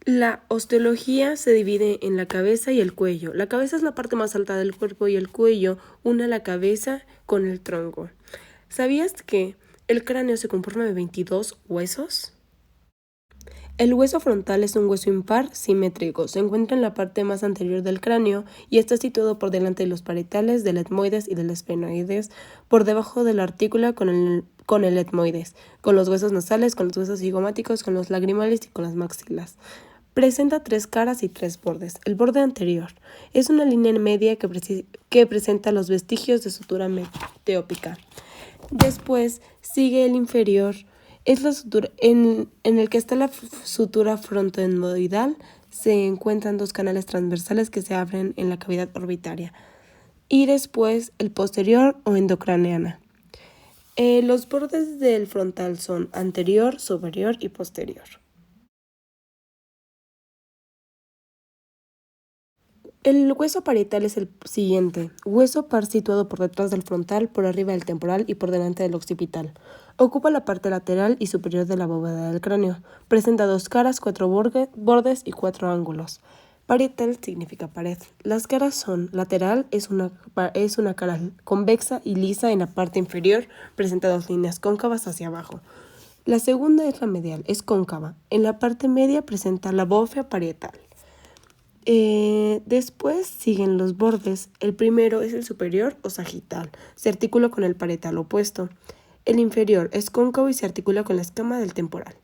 La osteología se divide en la cabeza y el cuello. La cabeza es la parte más alta del cuerpo y el cuello une la cabeza con el tronco. ¿Sabías que el cráneo se conforma de 22 huesos? El hueso frontal es un hueso impar simétrico. Se encuentra en la parte más anterior del cráneo y está situado por delante de los parietales, del etmoides y del esfenoides, por debajo de la artícula con el etmoides, con los huesos nasales, con los huesos cigomáticos, con los lagrimales y con las maxilas. Presenta 3 caras y 3 bordes. El borde anterior es una línea media que presenta los vestigios de sutura meteópica. Después sigue el inferior, es la sutura en el que está la sutura frontoendoidal. Se encuentran 2 canales transversales que se abren en la cavidad orbitaria. Y después el posterior o endocraneana. Los bordes del frontal son anterior, superior y posterior. El hueso parietal es el siguiente: hueso par situado por detrás del frontal, por arriba del temporal y por delante del occipital. Ocupa la parte lateral y superior de la bóveda del cráneo. Presenta 2 caras, 4 bordes y 4 ángulos. Parietal significa pared. Las caras son: lateral es una cara convexa y lisa en la parte inferior, presenta 2 líneas cóncavas hacia abajo. La segunda es la medial, es cóncava. En la parte media presenta la bóveda parietal. Después siguen los bordes. El primero es el superior o sagital. Se articula con el parietal opuesto. El inferior es cóncavo y se articula con la escama del temporal.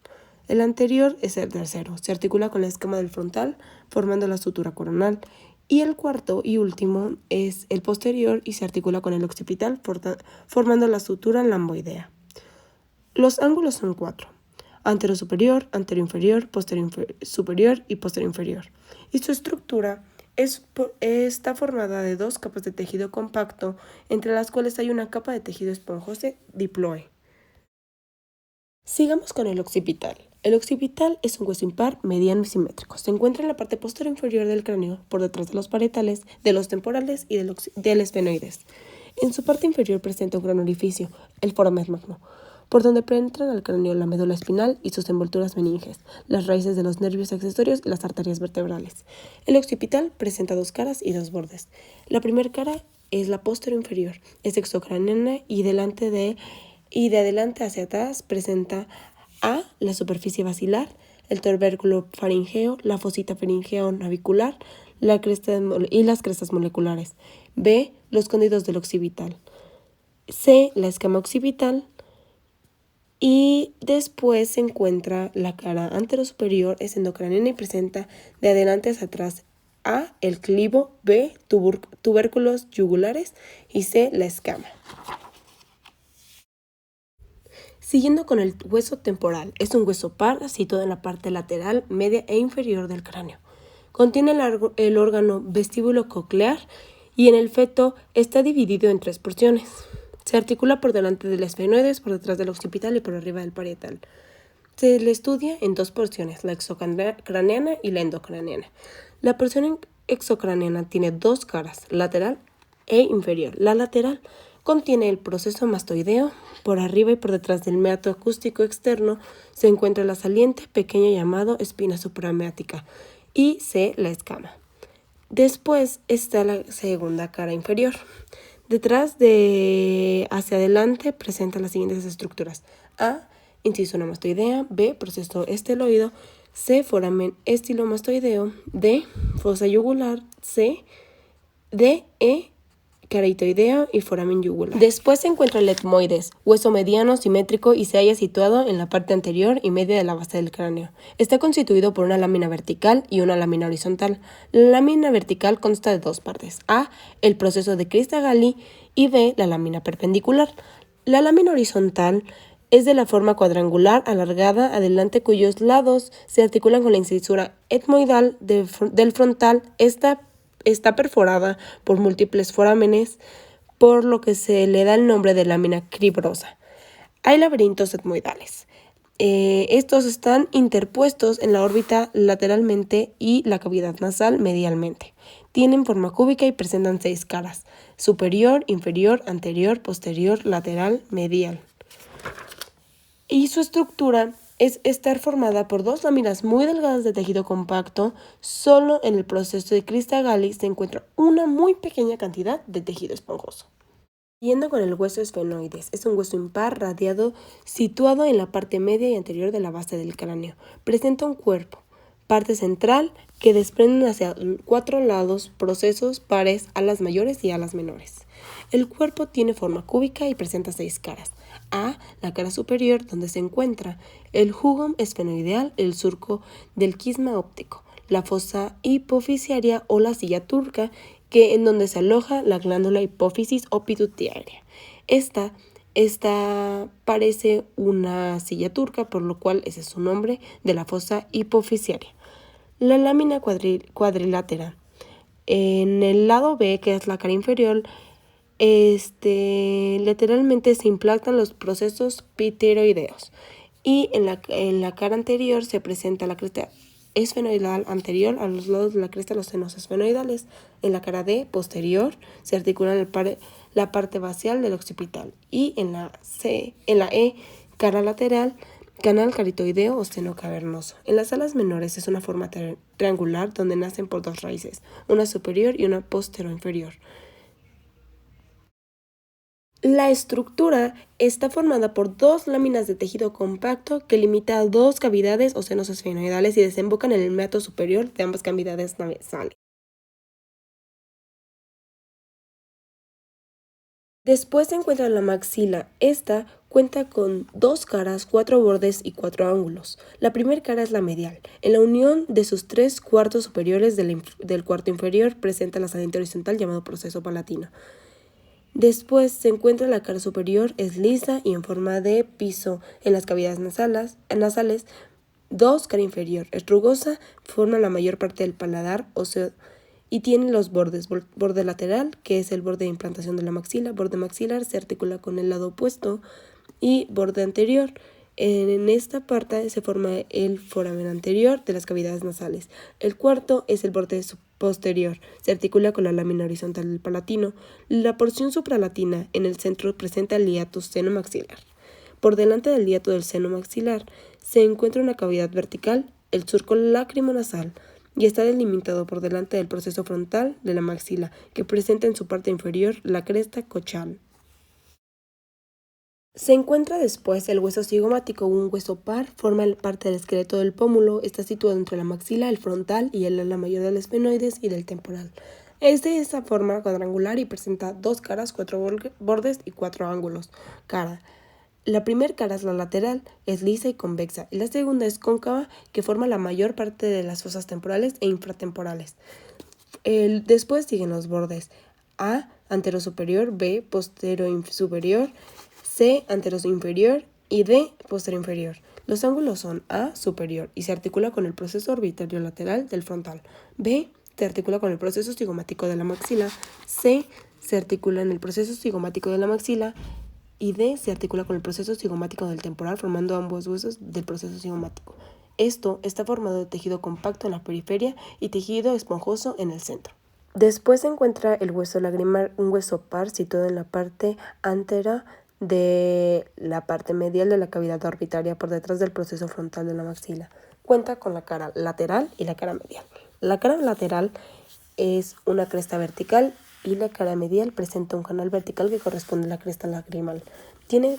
El anterior es el tercero. Se articula con la escama del frontal, formando la sutura coronal. Y el cuarto y último es el posterior y se articula con el occipital, formando la sutura lamboidea. Los ángulos son 4. Antero superior, antero inferior, posterior superior y posterior inferior. Y su estructura está formada de 2 capas de tejido compacto, entre las cuales hay una capa de tejido esponjoso diploe. Sigamos con el occipital. El occipital es un hueso impar, mediano y simétrico. Se encuentra en la parte posterior inferior del cráneo, por detrás de los parietales, de los temporales y del esfenoides. En su parte inferior presenta un gran orificio, el foramen magno, por donde penetran al cráneo la médula espinal y sus envolturas meninges, las raíces de los nervios accesorios y las arterias vertebrales. El occipital presenta 2 caras y 2 bordes. La primera cara es la posterior inferior, es exocraneana y de adelante hacia atrás presenta A, la superficie basilar, el tubérculo faríngeo, la fosita faríngeo navicular y las crestas moleculares. B, los cóndilos del occipital. C, la escama occipital. Y después se encuentra la cara anterosuperior, es endocraneana y presenta de adelante hacia atrás A, el clivo, B, tubérculos yugulares y C, la escama. Siguiendo con el hueso temporal, es un hueso par situado en la parte lateral, media e inferior del cráneo. Contiene el órgano vestíbulo coclear y en el feto está dividido en 3 porciones. Se articula por delante del esfenoides, por detrás del occipital y por arriba del parietal. Se le estudia en 2 porciones, la exocraneana y la endocraneana. La porción exocraneana tiene 2 caras, lateral e inferior. La lateral contiene el proceso mastoideo. Por arriba y por detrás del meato acústico externo se encuentra la saliente pequeña llamado espina suprameática y C, la escama. Después está la segunda cara inferior. Detrás hacia adelante presenta las siguientes estructuras: A, inciso mastoidea, B, proceso esteloideo, C, foramen estilomastoideo, D, fosa yugular, C, D, E, caritoidea y foramen yugular. Después se encuentra el etmoides, hueso mediano, simétrico y se halla situado en la parte anterior y media de la base del cráneo. Está constituido por una lámina vertical y una lámina horizontal. La lámina vertical consta de 2 partes: A, el proceso de Crista-Galli y B, la lámina perpendicular. La lámina horizontal es de la forma cuadrangular alargada adelante, cuyos lados se articulan con la incisura etmoidal del frontal. Está perforada por múltiples forámenes, por lo que se le da el nombre de lámina cribrosa. Hay laberintos etmoidales. Estos están interpuestos en la órbita lateralmente y la cavidad nasal medialmente. Tienen forma cúbica y presentan 6 caras: superior, inferior, anterior, posterior, lateral, medial. Y su estructura es estar formada por dos láminas muy delgadas de tejido compacto. Solo en el proceso de crista Galli se encuentra una muy pequeña cantidad de tejido esponjoso. Siguiendo con el hueso esfenoides, es un hueso impar radiado situado en la parte media y anterior de la base del cráneo. Presenta un cuerpo, parte central, que desprenden hacia 4 lados procesos pares, alas mayores y alas menores. El cuerpo tiene forma cúbica y presenta 6 caras. A, la cara superior, donde se encuentra el jugum esfenoideal, el surco del quisma óptico, la fosa hipofisiaria o la silla turca, en donde se aloja la glándula hipófisis o pituitaria. Esta parece una silla turca, por lo cual ese es su nombre de la fosa hipofisiaria. La lámina cuadrilátera. En el lado B, que es la cara inferior, lateralmente se implantan los procesos pteroideos. Y en la cara anterior se presenta la cresta esfenoidal anterior a los lados de la cresta los senos esfenoidales. En la cara D posterior se articula la parte basal del occipital. Y en la E, cara lateral, canal caritoideo o seno cavernoso. En las alas menores es una forma triangular donde nacen por dos raíces, una superior y una posterior-inferior. La estructura está formada por dos láminas de tejido compacto que limita a dos cavidades o senos esfenoidales y desembocan en el meato superior de ambas cavidades nasales. Después se encuentra la maxila. Esta cuenta con 2 caras, 4 bordes y 4 ángulos. La primera cara es la medial. En la unión de sus 3 cuartos superiores del cuarto inferior presenta la saliente horizontal llamado proceso palatino. Después se encuentra la cara superior, es lisa y en forma de piso en las cavidades nasales. 2, cara inferior, es rugosa, forma la mayor parte del paladar óseo y tiene los bordes, borde lateral, que es el borde de implantación de la maxila, borde maxilar, se articula con el lado opuesto, y borde anterior. En esta parte se forma el foramen anterior de las cavidades nasales. El cuarto es el borde posterior, se articula con la lámina horizontal del palatino. La porción supralatina en el centro presenta el hiatus seno-maxilar. Por delante del hiato del seno maxilar se encuentra una cavidad vertical, el surco lacrimonasal, y está delimitado por delante del proceso frontal de la maxila, que presenta en su parte inferior la cresta cochal. Se encuentra después el hueso cigomático, un hueso par, forma parte del esqueleto del pómulo, está situado entre la maxila, el frontal y el ala mayor del esfenoides y del temporal. Es de esa forma cuadrangular y presenta 2 caras, 4 bordes y 4 ángulos. Cara. La primera cara es la lateral, es lisa y convexa, y la segunda es cóncava, que forma la mayor parte de las fosas temporales e infratemporales. Después siguen los bordes: A, antero superior, B, postero superior, C, antero inferior y D, postero inferior. Los ángulos son A, superior, y se articula con el proceso orbitario lateral del frontal. B, se articula con el proceso cigomático de la maxila. C, se articula en el proceso cigomático de la maxila. Y D se articula con el proceso cigomático del temporal, formando ambos huesos del proceso cigomático. Esto está formado de tejido compacto en la periferia y tejido esponjoso en el centro. Después se encuentra el hueso lagrimal, un hueso par situado en la parte antera de la parte medial de la cavidad orbitaria por detrás del proceso frontal de la maxila. Cuenta con la cara lateral y la cara medial. La cara lateral es una cresta vertical y la cara medial presenta un canal vertical que corresponde a la cresta lagrimal. Tiene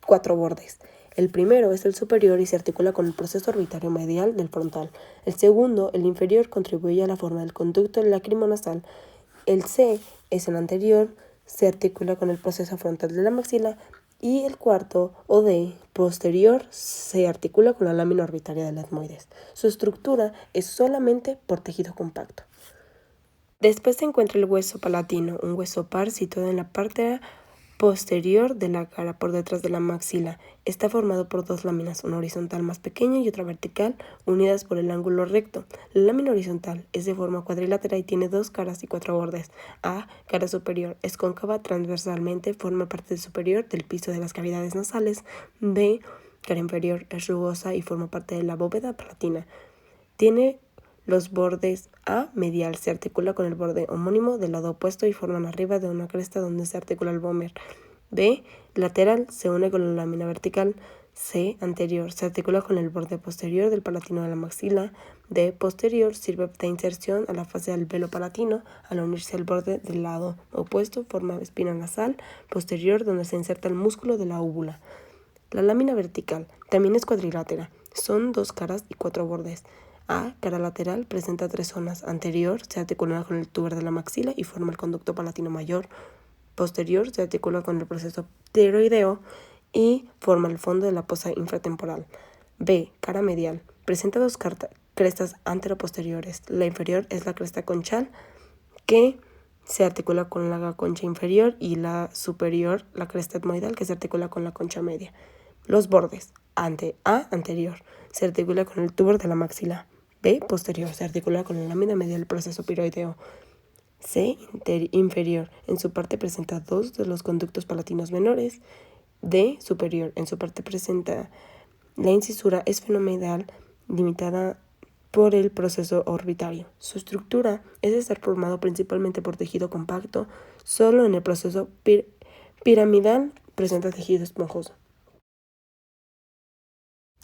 4 bordes. El primero es el superior y se articula con el proceso orbitario medial del frontal. El segundo, el inferior, contribuye a la forma del conducto lacrimonasal. El C es el anterior, se articula con el proceso frontal de la maxila. Y el cuarto, o D, posterior, se articula con la lámina orbitaria del etmoides. Su estructura es solamente por tejido compacto. Después se encuentra el hueso palatino, un hueso par situado en la parte posterior de la cara, por detrás de la maxila. Está formado por 2 láminas, una horizontal más pequeña y otra vertical, unidas por el ángulo recto. La lámina horizontal es de forma cuadrilátera y tiene 2 caras y 4 bordes. A, cara superior, es cóncava transversalmente, forma parte superior del piso de las cavidades nasales. B, cara inferior, es rugosa y forma parte de la bóveda palatina. Tiene los bordes. A, medial, se articula con el borde homónimo del lado opuesto y forman arriba de una cresta donde se articula el vómer. B, lateral, se une con la lámina vertical. C. Anterior. Se articula con el borde posterior del palatino de la maxila. D. Posterior. Sirve de inserción a la fase del velo palatino. Al unirse al borde del lado opuesto, forma espina nasal posterior donde se inserta el músculo de la úvula. La lámina vertical también es cuadrilátera. Son 2 caras y 4 bordes. A. Cara lateral. Presenta 3 zonas. Anterior. Se articula con el tuber de la maxila y forma el conducto palatino mayor. Posterior. Se articula con el proceso tiroideo y forma el fondo de la fosa infratemporal. B. Cara medial. Presenta 2 crestas anteroposteriores. La inferior es la cresta conchal, que se articula con la concha inferior, y la superior, la cresta etmoidal, que se articula con la concha media. Los bordes. A. Anterior. Se articula con el tuber de la maxila. B. Posterior. Se articula con la lámina medial del proceso piroideo. C. Inferior. En su parte presenta 2 de los conductos palatinos menores. D. Superior. En su parte presenta la incisura esfenoidal limitada por el proceso orbitario. Su estructura es estar formado principalmente por tejido compacto. Solo en el proceso piramidal presenta tejido esponjoso.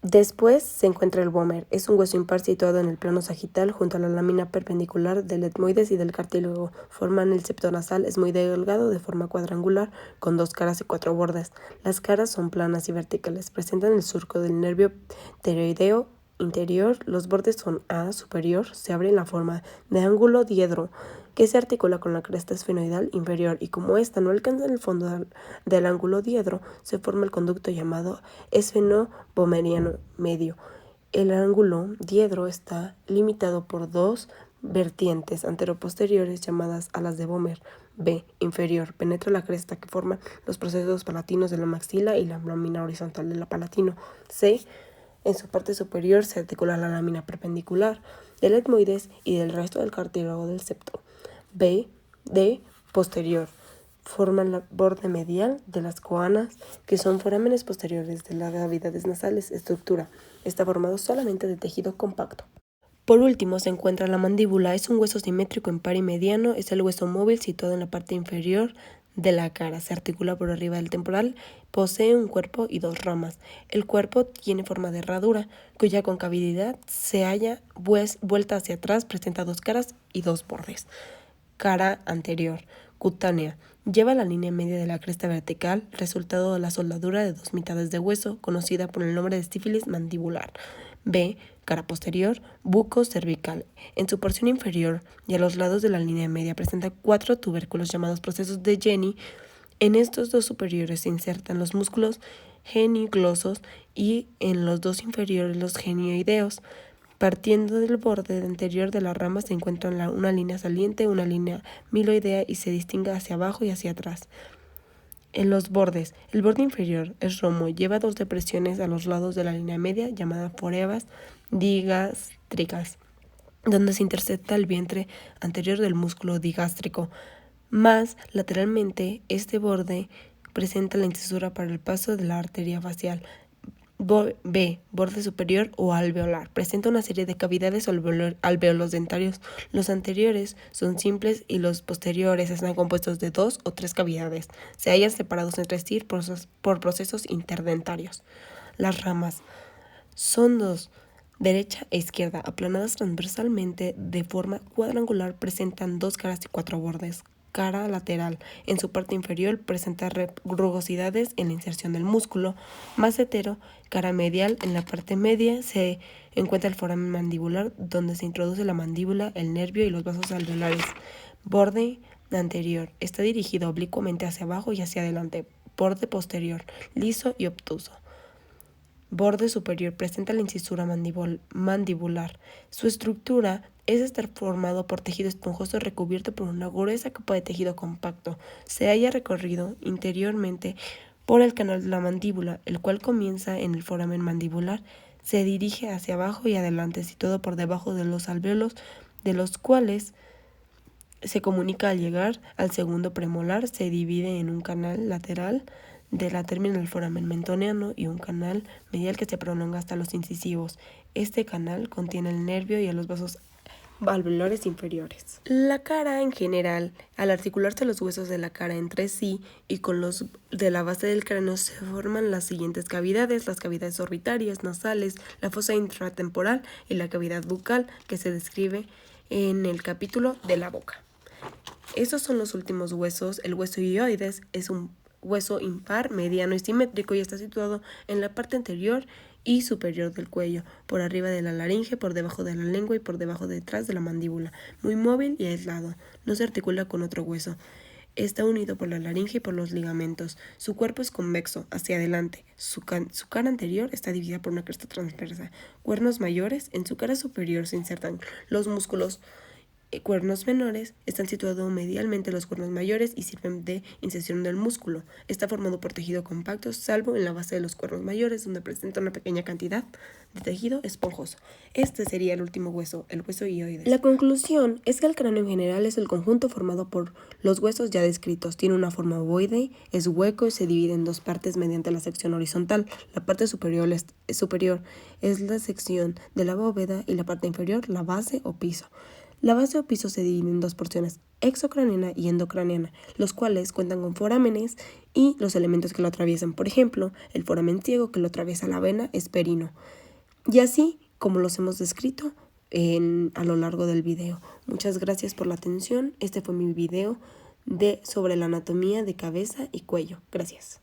Después se encuentra el vómer. Es un hueso impar situado en el plano sagital junto a la lámina perpendicular del etmoides y del cartílago. Forman el septo nasal. Es muy delgado, de forma cuadrangular, con 2 caras y 4 bordes. Las caras son planas y verticales. Presentan el surco del nervio tiroideo interior. Los bordes son A. Superior. Se abre en la forma de ángulo diedro, que se articula con la cresta esfenoidal inferior, y como ésta no alcanza el fondo del ángulo diedro, se forma el conducto llamado esfeno-vomeriano medio. El ángulo diedro está limitado por 2 vertientes anteroposteriores llamadas alas de Vómer. B. Inferior. Penetra la cresta que forman los procesos palatinos de la maxila y la lámina horizontal del palatino. C. En su parte superior se articula la lámina perpendicular del etmoides y del resto del cartílago del septo. B. D. Posterior. Forma el borde medial de las coanas, que son forámenes posteriores de las cavidades nasales. Estructura. Está formado solamente de tejido compacto. Por último se encuentra la mandíbula. Es un hueso simétrico impar y mediano. Es el hueso móvil situado en la parte inferior de la cara. Se articula por arriba del temporal. Posee un cuerpo y 2 ramas. El cuerpo tiene forma de herradura, cuya concavidad se halla vuelta hacia atrás. Presenta 2 caras y 2 bordes. Cara anterior. Cutánea. Lleva la línea media de la cresta vertical, resultado de la soldadura de 2 mitades de hueso, conocida por el nombre de sífilis mandibular. B. Cara posterior. Buco cervical. En su porción inferior y a los lados de la línea media presenta 4 tubérculos llamados procesos de Jenny. En estos 2 superiores se insertan los músculos genioglossos y en los 2 inferiores los genioideos. Partiendo del borde anterior de la rama se encuentra una línea saliente, una línea miloidea, y se distingue hacia abajo y hacia atrás. En los bordes, el borde inferior es romo, lleva 2 depresiones a los lados de la línea media, llamadas forebas digástricas, donde se intersecta el vientre anterior del músculo digástrico. Más lateralmente, este borde presenta la incisura para el paso de la arteria facial. B. Borde superior o alveolar. Presenta una serie de cavidades alveolos dentarios. Los anteriores son simples y los posteriores están compuestos de 2 o 3 cavidades. Se hallan separados entre sí por procesos interdentarios. Las ramas son 2, derecha e izquierda, aplanadas transversalmente de forma cuadrangular. Presentan 2 caras y 4 bordes. Cara lateral. En su parte inferior presenta rugosidades en la inserción del músculo macetero. Cara medial. En la parte media se encuentra el foramen mandibular, donde se introduce la mandíbula, el nervio y los vasos alveolares. Borde anterior. Está dirigido oblicuamente hacia abajo y hacia adelante. Borde posterior. Liso y obtuso. Borde superior. Presenta la incisura mandibular. Su estructura es estar formado por tejido esponjoso recubierto por una gruesa capa de tejido compacto. Se halla recorrido interiormente por el canal de la mandíbula, el cual comienza en el foramen mandibular, se dirige hacia abajo y adelante, situado por debajo de los alvéolos, de los cuales se comunica al llegar al segundo premolar. Se divide en un canal lateral de la terminal del foramen menoteano y un canal medial que se prolonga hasta los incisivos. Este canal contiene el nervio y a los vasos alveolares inferiores. La cara en general, al articularse los huesos de la cara entre sí y con los de la base del cráneo, se forman las siguientes cavidades: las cavidades orbitarias, nasales, la fosa intratemporal y la cavidad bucal, que se describe en el capítulo de la boca. Estos son los últimos huesos. El hueso hioides es un hueso impar, mediano y simétrico, y está situado en la parte anterior y superior del cuello, por arriba de la laringe, por debajo de la lengua y por debajo detrás de la mandíbula. Muy móvil y aislado. No se articula con otro hueso. Está unido por la laringe y por los ligamentos. Su cuerpo es convexo, hacia adelante. Su cara anterior está dividida por una cresta transversa. Cuernos mayores. En su cara superior se insertan los músculos. Cuernos menores están situados medialmente los cuernos mayores y sirven de inserción del músculo. Está formado por tejido compacto, salvo en la base de los cuernos mayores, donde presenta una pequeña cantidad de tejido esponjoso. Este sería el último hueso, el hueso hioides. La conclusión es que el cráneo en general es el conjunto formado por los huesos ya descritos. Tiene una forma ovoide, es hueco y se divide en dos partes mediante la sección horizontal. La parte superior es la sección de la bóveda y la parte inferior la base o piso. La base o piso se divide en dos porciones, exocraniana y endocraniana, los cuales cuentan con forámenes y los elementos que lo atraviesan. Por ejemplo, el foramen ciego que lo atraviesa la vena es perino. Y así como los hemos descrito a lo largo del video. Muchas gracias por la atención. Este fue mi video sobre la anatomía de cabeza y cuello. Gracias.